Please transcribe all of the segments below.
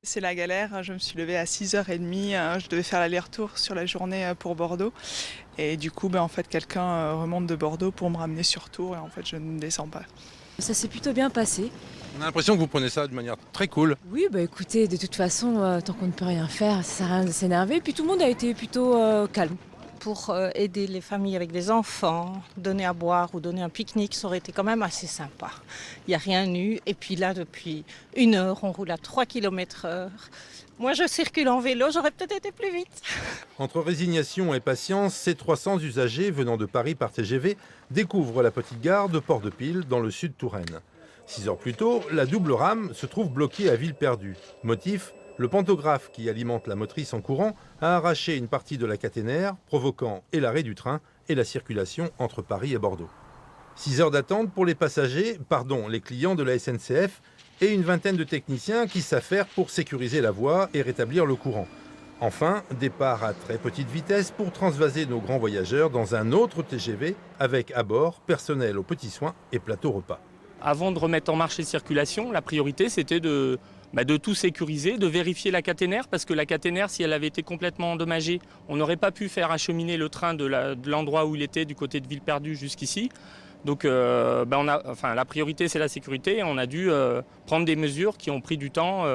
C'est la galère, je me suis levée à 6h30, je devais faire l'aller-retour sur la journée pour Bordeaux. Et du coup, en fait, quelqu'un remonte de Bordeaux pour me ramener sur Tours et en fait, je ne descends pas. Ça s'est plutôt bien passé. On a l'impression que vous prenez ça de manière très cool. Oui, écoutez, de toute façon, tant qu'on ne peut rien faire, ça sert à rien de s'énerver. Puis tout le monde a été plutôt calme. Pour aider les familles avec des enfants, donner à boire ou donner un pique-nique, ça aurait été quand même assez sympa. Il n'y a rien eu. Et puis là, depuis 1 heure, on roule à 3 km/h. Moi, je circule en vélo, j'aurais peut-être été plus vite. Entre résignation et patience, ces 300 usagers venant de Paris par TGV découvrent la petite gare de Port-de-Pile dans le sud Touraine. 6 heures plus tôt, la double rame se trouve bloquée à Villeperdue. Motif, le pantographe qui alimente la motrice en courant a arraché une partie de la caténaire, provoquant et l'arrêt du train et la circulation entre Paris et Bordeaux. 6 heures d'attente pour les passagers, les clients de la SNCF et une vingtaine de techniciens qui s'affairent pour sécuriser la voie et rétablir le courant. Enfin, départ à très petite vitesse pour transvaser nos grands voyageurs dans un autre TGV avec à bord personnel aux petits soins et plateau repas. Avant de remettre en marche les circulations, la priorité c'était de tout sécuriser, de vérifier la caténaire, parce que la caténaire, si elle avait été complètement endommagée, on n'aurait pas pu faire acheminer le train de l'endroit où il était, du côté de Villeperdue jusqu'ici. Donc la priorité c'est la sécurité, on a dû prendre des mesures qui ont pris du temps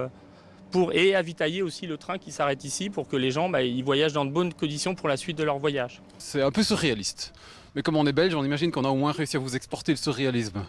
et avitailler aussi le train qui s'arrête ici pour que les gens ils voyagent dans de bonnes conditions pour la suite de leur voyage. C'est un peu surréaliste. Mais comme on est belge, on imagine qu'on a au moins réussi à vous exporter le surréalisme.